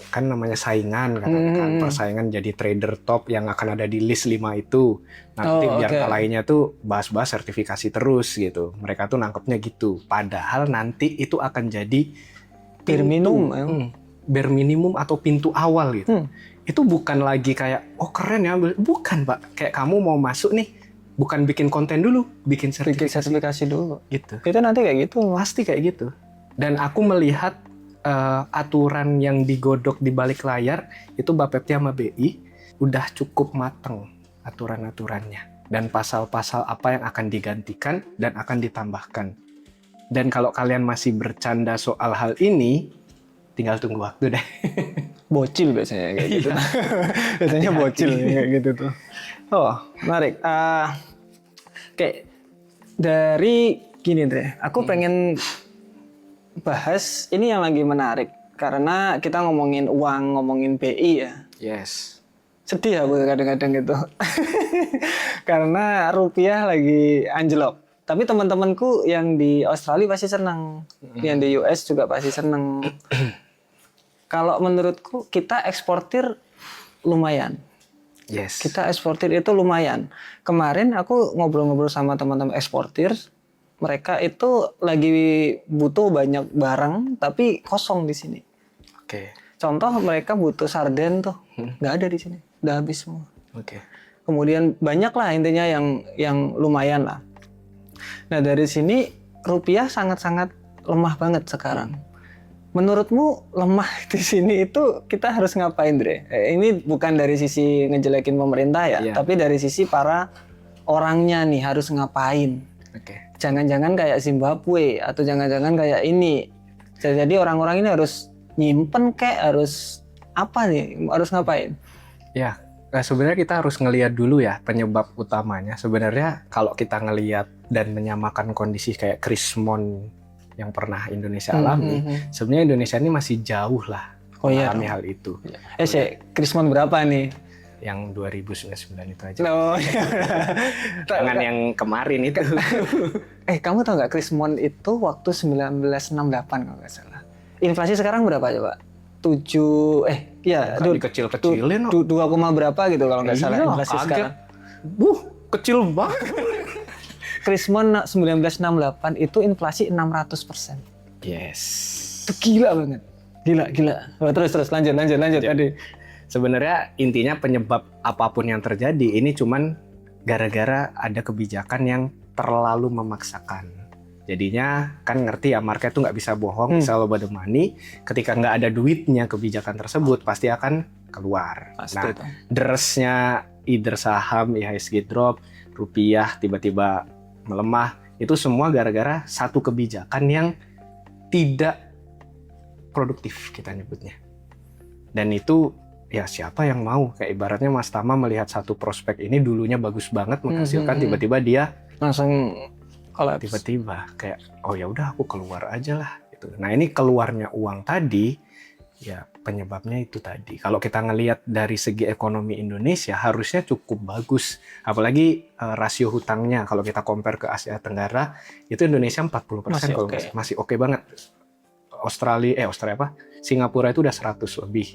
[SPEAKER 1] kan namanya saingan kan persaingan jadi trader top yang akan ada di list 5 itu nanti biar kalainya tuh bahas-bahas sertifikasi terus gitu. Mereka tuh nangkepnya gitu, padahal nanti itu akan jadi bare minimum atau pintu awal gitu. Itu bukan lagi kayak keren ya, bukan Pak, kayak kamu mau masuk nih bukan bikin konten dulu, bikin sertifikasi
[SPEAKER 2] dulu.
[SPEAKER 1] Gitu.
[SPEAKER 2] Itu nanti kayak gitu.
[SPEAKER 1] Pasti kayak gitu. Dan aku melihat aturan yang digodok di balik layar itu Bapepti sama BI udah cukup mateng aturan-aturannya. Dan pasal-pasal apa yang akan digantikan dan akan ditambahkan. Dan kalau kalian masih bercanda soal hal ini, tinggal tunggu waktu deh.
[SPEAKER 2] Bocil biasanya kayak gitu. Biasanya bocil kayak gitu tuh. Oh, menarik. Kayak dari gini Dre, aku pengen bahas ini yang lagi menarik karena kita ngomongin uang, ngomongin BI ya.
[SPEAKER 1] Yes.
[SPEAKER 2] Sedih aku kadang-kadang gitu. Karena rupiah lagi anjlok. Tapi teman-temanku yang di Australia pasti senang, yang di US juga pasti senang. Kalau menurutku kita eksportir lumayan.
[SPEAKER 1] Yes.
[SPEAKER 2] Kita eksportir itu lumayan. Kemarin aku ngobrol-ngobrol sama teman-teman eksportir, mereka itu lagi butuh banyak barang tapi kosong di sini.
[SPEAKER 1] Oke.
[SPEAKER 2] Contoh mereka butuh sarden tuh, nggak ada di sini, udah habis semua.
[SPEAKER 1] Oke.
[SPEAKER 2] Kemudian banyak lah intinya yang lumayan lah. Nah dari sini rupiah sangat-sangat lemah banget sekarang. Menurutmu lemah di sini itu kita harus ngapain, Dre? Ini bukan dari sisi ngejelekin pemerintah ya, tapi dari sisi para orangnya nih harus ngapain.
[SPEAKER 1] Oke.
[SPEAKER 2] Jangan-jangan kayak Zimbabwe atau jangan-jangan kayak ini. Jadi orang-orang ini harus nyimpen kayak harus apa nih? Harus ngapain?
[SPEAKER 1] Ya, sebenarnya kita harus ngelihat dulu ya penyebab utamanya. Sebenarnya kalau kita ngelihat dan menyamakan kondisi kayak Krismon yang pernah Indonesia alami, sebenarnya Indonesia ini masih jauh lah mengalami hal itu.
[SPEAKER 2] Krismon berapa nih?
[SPEAKER 1] Yang 2099 itu aja.
[SPEAKER 2] Oh,
[SPEAKER 1] Jangan yang kemarin itu.
[SPEAKER 2] Kamu tahu nggak Krismon itu waktu 1968 kalau nggak salah. Inflasi sekarang berapa coba? 7
[SPEAKER 1] Dikecil-kecilin.
[SPEAKER 2] 2, berapa gitu kalau nggak salah inflasi
[SPEAKER 1] kaget.
[SPEAKER 2] sekarang.
[SPEAKER 1] Kecil banget.
[SPEAKER 2] Krismon 1968 itu inflasi 600%.
[SPEAKER 1] Yes.
[SPEAKER 2] Itu gila banget. Gila. Oh, terus lanjut tadi.
[SPEAKER 1] Sebenarnya intinya penyebab apapun yang terjadi ini cuman gara-gara ada kebijakan yang terlalu memaksakan. Jadinya kan ngerti ya, market tuh nggak bisa bohong, selalu about the money. Ketika nggak ada duitnya kebijakan tersebut pasti akan keluar.
[SPEAKER 2] Pasti
[SPEAKER 1] nah, deresnya either saham IHSG drop, rupiah tiba-tiba melemah, itu semua gara-gara satu kebijakan yang tidak produktif kita nyebutnya. Dan itu ya siapa yang mau? Kayak ibaratnya Mas Tama melihat satu prospek ini dulunya bagus banget menghasilkan, tiba-tiba dia
[SPEAKER 2] langsung kolaps.
[SPEAKER 1] Tiba-tiba kayak oh ya udah aku keluar aja lah gitu. Nah, ini keluarnya uang tadi ya penyebabnya itu tadi. Kalau kita ngelihat dari segi ekonomi Indonesia harusnya cukup bagus. Apalagi rasio hutangnya kalau kita compare ke Asia Tenggara itu Indonesia 40% kalau masih oke banget. Australia Singapura itu udah 100 lebih.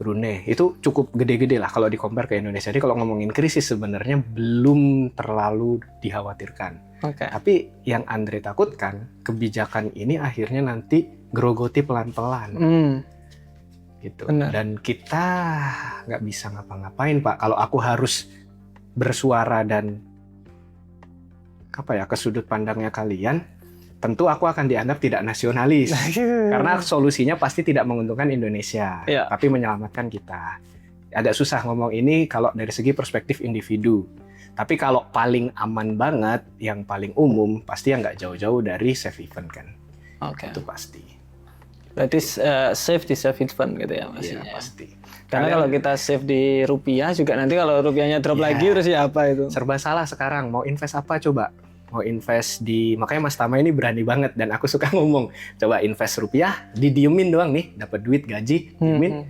[SPEAKER 1] Brunei itu cukup gede-gede lah kalau di compare ke Indonesia. Jadi kalau ngomongin krisis sebenarnya belum terlalu dikhawatirkan. Tapi yang Andre takutkan kebijakan ini akhirnya nanti grogoti pelan-pelan. Gitu. Benar. Dan kita nggak bisa ngapa-ngapain, Pak. Kalau aku harus bersuara dan ke sudut pandangnya kalian, tentu aku akan dianggap tidak nasionalis. Karena solusinya pasti tidak menguntungkan Indonesia, tapi menyelamatkan kita. Agak susah ngomong ini kalau dari segi perspektif individu. Tapi kalau paling aman banget, yang paling umum, pasti yang nggak jauh-jauh dari safe haven kan. Itu pasti.
[SPEAKER 2] Berarti safe di safe haven gitu ya maksudnya.
[SPEAKER 1] Iya, pasti.
[SPEAKER 2] Karena kalau kita save di rupiah juga nanti kalau rupiahnya drop lagi terus ya apa itu?
[SPEAKER 1] Serba salah sekarang. Mau invest apa coba? Mau invest makanya Mas Tama ini berani banget dan aku suka ngomong, coba invest rupiah, didiemin doang nih, dapat duit gaji, diemin,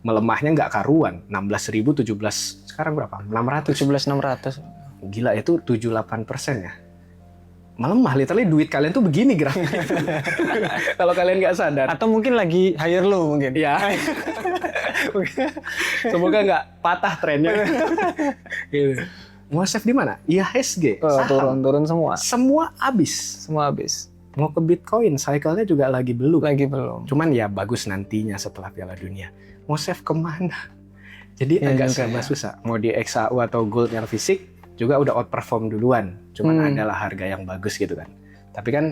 [SPEAKER 1] melemahnya nggak karuan, 16.000, 17, sekarang berapa?
[SPEAKER 2] 17.600.
[SPEAKER 1] Gila, itu 78% ya. Melemah, literally duit kalian tuh begini grafiknya. Kalau kalian nggak sadar.
[SPEAKER 2] Atau mungkin lagi higher low mungkin.
[SPEAKER 1] Ya. Semoga nggak patah trennya. Gitu. Mau save di mana? IHSG,
[SPEAKER 2] turun semua.
[SPEAKER 1] Semua habis. Mau ke Bitcoin, cycle-nya juga lagi belum. Cuman ya bagus nantinya setelah Piala Dunia. Mau save kemana? Jadi agak serba susah. Mau di XAU atau gold yang fisik juga udah outperform duluan. Cuman adalah harga yang bagus gitu kan. Tapi kan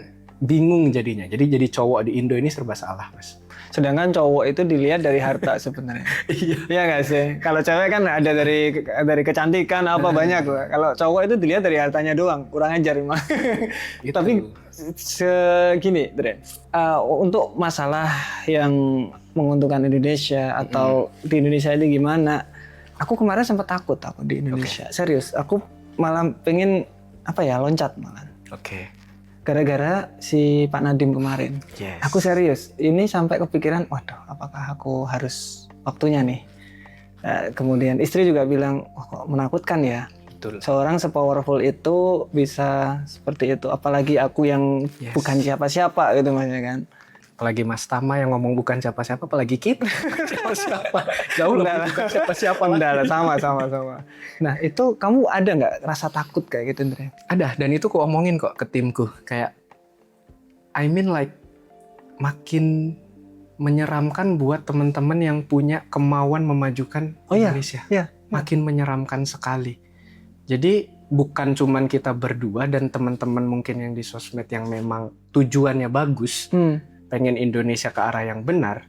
[SPEAKER 1] bingung jadinya. Jadi cowok di Indo ini serba salah, Mas.
[SPEAKER 2] Sedangkan cowok itu dilihat dari harta sebenarnya. Iya nggak sih? Kalau cewek kan ada dari kecantikan apa banyak. Kalau cowok itu dilihat dari hartanya doang. Kurang ajar emang.
[SPEAKER 1] Gitu.
[SPEAKER 2] Tapi segini, Dre. Untuk masalah yang menguntungkan Indonesia atau di Indonesia ini gimana? Aku kemarin sempat takut aku di Indonesia. Serius, aku malah pengen loncat malah. Gara-gara si Pak Nadiem kemarin. Aku serius, ini sampai kepikiran, waduh, apakah aku harus waktunya nih? Kemudian istri juga bilang, kok menakutkan ya?
[SPEAKER 1] Betul.
[SPEAKER 2] Seorang sepowerful itu bisa seperti itu, apalagi aku yang bukan siapa-siapa gitu maksudnya kan.
[SPEAKER 1] Apalagi Mas Tama yang ngomong bukan siapa-siapa, apalagi kita siapa-siapa. Jauh lebih bukan siapa-siapa.
[SPEAKER 2] Sama. Nah, itu kamu ada nggak rasa takut kayak gitu, Andre?
[SPEAKER 1] Ada, dan itu aku omongin kok ke timku. Kayak, makin menyeramkan buat teman-teman yang punya kemauan memajukan Indonesia. Makin menyeramkan sekali. Jadi, bukan cuman kita berdua dan teman-teman mungkin yang di sosmed yang memang tujuannya bagus, pengen Indonesia ke arah yang benar,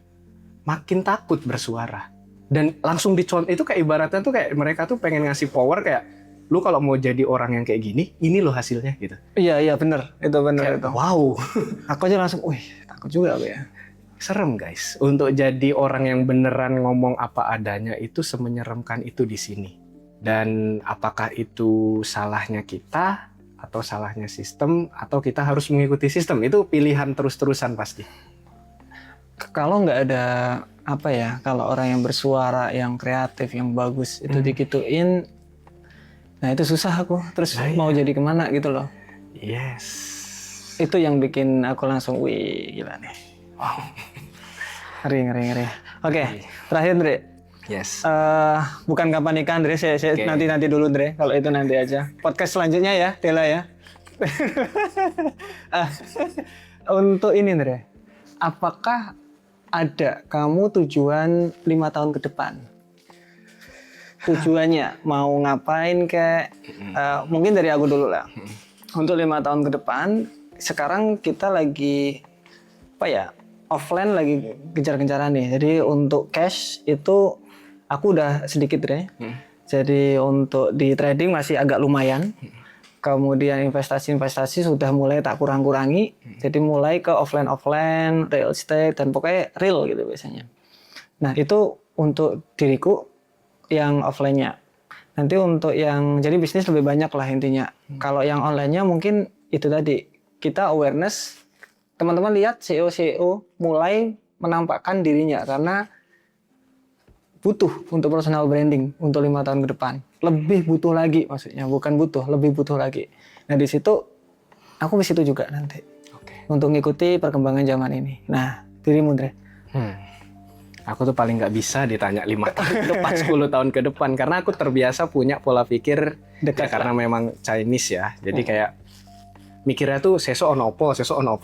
[SPEAKER 1] makin takut bersuara. Dan langsung dicontoh, itu kayak ibaratnya tuh kayak mereka tuh pengen ngasih power kayak, lu kalau mau jadi orang yang kayak gini, ini loh hasilnya gitu.
[SPEAKER 2] Iya benar, itu benar itu.
[SPEAKER 1] Wow.
[SPEAKER 2] Aku aja langsung, takut juga aku ya.
[SPEAKER 1] serem guys. Untuk jadi orang yang beneran ngomong apa adanya itu semenyeramkan itu di sini. Dan apakah itu salahnya kita atau salahnya sistem atau kita harus mengikuti sistem, itu pilihan terus-terusan pasti.
[SPEAKER 2] Kalau nggak ada apa ya, kalau orang yang bersuara, yang kreatif, yang bagus itu digituin, nah itu susah aku. Terus mau jadi kemana gitu loh.
[SPEAKER 1] Yes.
[SPEAKER 2] Itu yang bikin aku langsung, wih gila nih. Wow. Ngeri. Oke, terakhir Andre.
[SPEAKER 1] Yes.
[SPEAKER 2] Bukan kapan nikah Andre, saya
[SPEAKER 1] Oke.
[SPEAKER 2] nanti dulu Andre. Kalau itu nanti aja. Podcast selanjutnya ya, Dela ya. Untuk ini Andre, apakah ada kamu tujuan 5 tahun ke depan? Tujuannya mau ngapain kayak? Mungkin dari aku dulu lah. Untuk 5 tahun ke depan, sekarang kita lagi apa ya? Offline lagi kejar-kejaran nih. Jadi untuk cash itu aku udah sedikit deh. Jadi untuk di trading masih agak lumayan. Kemudian investasi sudah mulai tak kurang-kurangi. Jadi mulai ke offline, real estate dan pokoknya real gitu biasanya. Nah itu untuk diriku yang offline-nya. Nanti untuk yang jadi bisnis lebih banyak lah intinya. Kalau yang online-nya mungkin itu tadi kita awareness. Teman-teman lihat CEO mulai menampakkan dirinya karena butuh untuk personal branding untuk 5 tahun ke depan. Lebih butuh lagi maksudnya, bukan butuh, lebih butuh lagi. Nah di situ aku ke situ juga nanti.
[SPEAKER 1] Oke.
[SPEAKER 2] Untuk ngikuti perkembangan zaman ini. Nah, dirimu Andre.
[SPEAKER 1] Aku tuh paling nggak bisa ditanya 5 tahun ke depan, 10 tahun ke depan karena aku terbiasa punya pola pikir
[SPEAKER 2] Dekat
[SPEAKER 1] karena memang Chinese ya. Jadi kayak mikirnya tuh sesok ono opo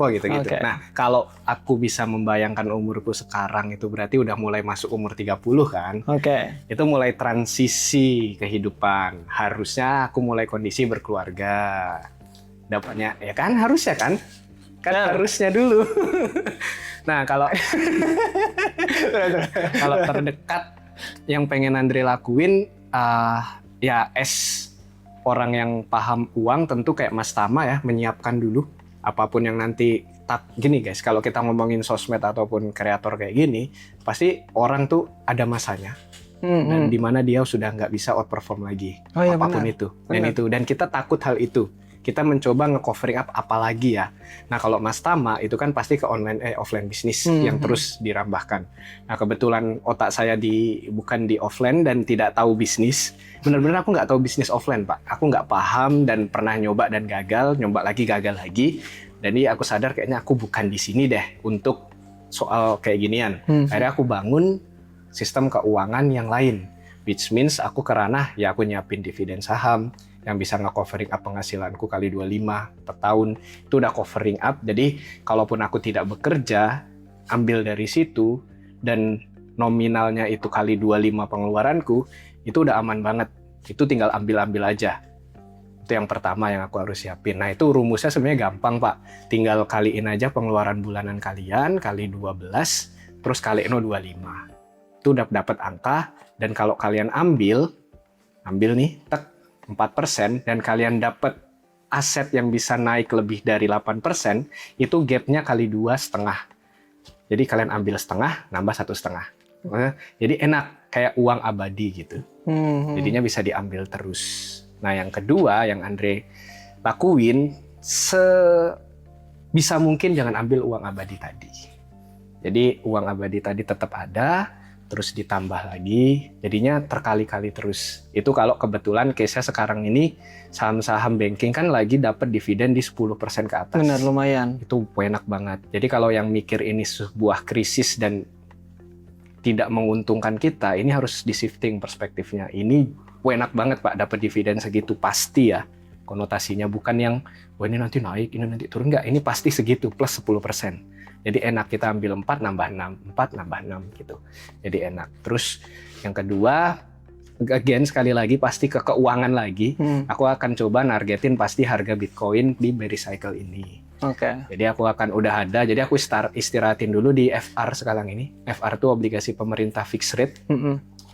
[SPEAKER 1] gitu-gitu.
[SPEAKER 2] Oke.
[SPEAKER 1] Nah, kalau aku bisa membayangkan umurku sekarang itu berarti udah mulai masuk umur 30 kan.
[SPEAKER 2] Oke.
[SPEAKER 1] Itu mulai transisi kehidupan. Harusnya aku mulai kondisi berkeluarga. Dapatnya ya kan harusnya kan? Kan harusnya dulu. Nah, kalau terdekat yang pengen Andre lakuin ya orang yang paham uang tentu kayak Mas Tama ya, menyiapkan dulu apapun yang nanti gini guys, kalau kita ngomongin sosmed ataupun kreator kayak gini, pasti orang tuh ada masanya. Dan di mana dia sudah nggak bisa outperform lagi apapun
[SPEAKER 2] benar.
[SPEAKER 1] itu. Dan kita takut hal itu. Kita mencoba nge-covering up apalagi ya. Nah, kalau Mas Tama itu kan pasti ke offline bisnis yang terus dirambahkan. Nah, kebetulan otak saya bukan di offline dan tidak tahu bisnis. Benar-benar aku nggak tahu bisnis offline, Pak. Aku nggak paham dan pernah nyoba dan gagal, nyoba lagi gagal lagi. Jadi aku sadar kayaknya aku bukan di sini deh untuk soal kayak ginian. Akhirnya aku bangun sistem keuangan yang lain. Which means aku ke ranah ya aku nyiapin dividen saham yang bisa nge-covering up penghasilanku kali 25 per tahun. Itu udah covering up. Jadi kalaupun aku tidak bekerja, ambil dari situ dan nominalnya itu kali 25 pengeluaranku, itu udah aman banget. Itu tinggal ambil-ambil aja. Itu yang pertama yang aku harus siapin. Nah, itu rumusnya sebenarnya gampang, Pak. Tinggal kaliin aja pengeluaran bulanan kalian kali 12 terus kaliin 25. Itu udah dapat angka, dan kalau kalian ambil nih 4% dan kalian dapat aset yang bisa naik lebih dari 8%, itu gapnya kali 2,5. Jadi kalian ambil setengah, nambah 1,5. Jadi enak, kayak uang abadi gitu. Jadinya bisa diambil terus. Nah, yang kedua yang Andre lakuin, sebisa mungkin jangan ambil uang abadi tadi. Jadi uang abadi tadi tetap ada, terus ditambah lagi, jadinya terkali-kali terus. Itu kalau kebetulan case-nya sekarang ini saham-saham banking kan lagi dapat dividen di 10% ke atas.
[SPEAKER 2] Benar, lumayan.
[SPEAKER 1] Itu enak banget. Jadi kalau yang mikir ini sebuah krisis dan tidak menguntungkan kita, ini harus di-shifting perspektifnya. Ini enak banget Pak, dapat dividen segitu pasti ya. Konotasinya bukan yang, wah ini nanti naik, ini nanti turun. Enggak, ini pasti segitu, plus 10%. Jadi enak, kita ambil 4 nambah 6, 4 nambah 6 gitu. Jadi enak. Terus yang kedua, again sekali lagi pasti ke keuangan lagi. Aku akan coba nargetin pasti harga Bitcoin di bear cycle ini.
[SPEAKER 2] Oke.
[SPEAKER 1] Jadi aku akan udah ada, jadi aku istirahatin dulu di FR sekarang ini. FR itu obligasi pemerintah fixed rate.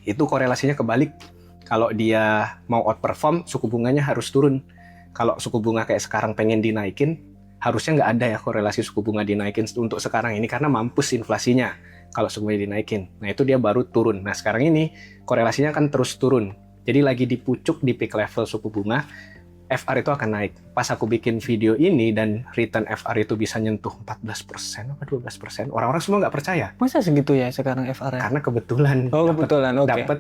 [SPEAKER 1] Itu korelasinya kebalik. Kalau dia mau outperform, suku bunganya harus turun. Kalau suku bunga kayak sekarang pengen dinaikin, harusnya nggak ada ya korelasi suku bunga dinaikin untuk sekarang ini karena mampus inflasinya kalau suku bunga dinaikin. Nah itu dia baru turun. Nah sekarang ini korelasinya kan terus turun. Jadi lagi di pucuk di peak level suku bunga, FR itu akan naik. Pas aku bikin video ini dan return FR itu bisa nyentuh 14% apa 12%, orang-orang semua nggak percaya.
[SPEAKER 2] Masa segitu ya sekarang FR-nya?
[SPEAKER 1] Karena kebetulan
[SPEAKER 2] Oke.
[SPEAKER 1] dapat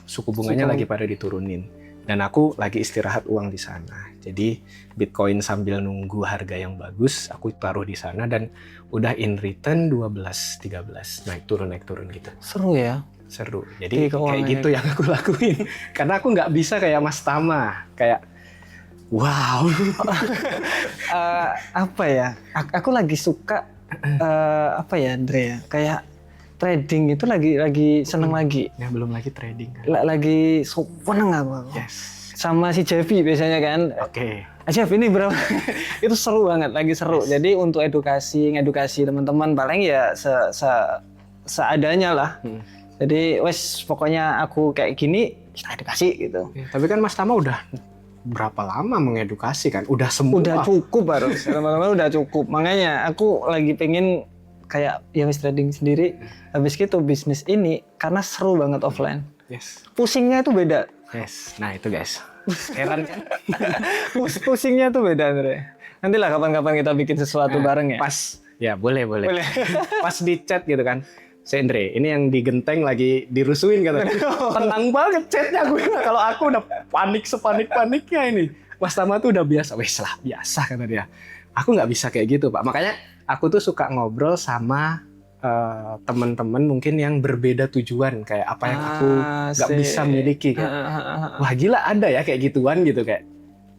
[SPEAKER 1] suku bunganya lagi pada diturunin. Dan aku lagi istirahat uang di sana. Jadi Bitcoin sambil nunggu harga yang bagus, aku taruh di sana dan udah in return 12-13. Naik turun gitu.
[SPEAKER 2] Seru ya.
[SPEAKER 1] Seru. Jadi kayak
[SPEAKER 2] keuangannya.
[SPEAKER 1] gitu yang aku lakuin. Karena aku nggak bisa kayak Mas Tama. Kayak wow.
[SPEAKER 2] Apa ya? Aku lagi suka apa ya, Andre ya? Kayak trading itu lagi seneng lagi.
[SPEAKER 1] Ya belum lagi trading kan.
[SPEAKER 2] Lagi seneng aku.
[SPEAKER 1] Yes.
[SPEAKER 2] Sama si Jeffy biasanya kan.
[SPEAKER 1] Oke.
[SPEAKER 2] Jeff ini berapa? Itu seru banget, lagi seru.
[SPEAKER 1] Yes.
[SPEAKER 2] Jadi untuk ngedukasi teman-teman paling ya seadanya lah. Jadi wes pokoknya aku kayak gini kita edukasi gitu.
[SPEAKER 1] Ya, tapi kan Mas Tama udah berapa lama mengedukasi kan? Udah semua.
[SPEAKER 2] Udah cukup harus. Teman-teman udah cukup. Makanya aku lagi pengen kayak ya wes trading sendiri. Habis gitu bisnis ini karena seru banget offline.
[SPEAKER 1] Yes.
[SPEAKER 2] Pusingnya itu beda.
[SPEAKER 1] Yes. Nah itu guys. Heran kan?
[SPEAKER 2] Pusingnya tuh beda, Andre. Nantilah kapan-kapan kita bikin sesuatu bareng ya.
[SPEAKER 1] Pas. Ya boleh. Pas di chat gitu kan. Andre, ini yang di genteng lagi dirusuin katanya. Tenang banget chatnya gue. Kalau aku udah panik sepanik-paniknya ini. Mas Tama tuh udah biasa. Wes lah biasa kata dia. Aku nggak bisa kayak gitu Pak. Makanya aku tuh suka ngobrol sama teman-teman mungkin yang berbeda tujuan. Kayak apa yang aku nggak bisa miliki. Kayak, wah gila ada ya kayak gituan gitu kayak.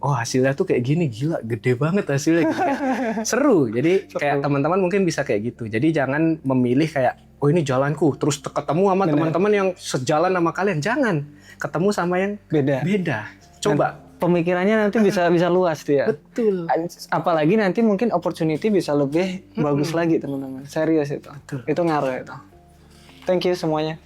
[SPEAKER 1] Oh hasilnya tuh kayak gini, gila gede banget hasilnya gitu. Kayak, seru. Jadi kayak teman-teman mungkin bisa kayak gitu. Jadi jangan memilih kayak oh ini jalanku terus ketemu sama teman-teman yang sejalan sama kalian. Jangan. Ketemu sama yang beda. Coba
[SPEAKER 2] pemikirannya nanti bisa luas dia.
[SPEAKER 1] Betul.
[SPEAKER 2] Apalagi nanti mungkin opportunity bisa lebih bagus lagi teman-teman. Serius itu.
[SPEAKER 1] Betul.
[SPEAKER 2] Itu ngaruh itu. Thank you semuanya.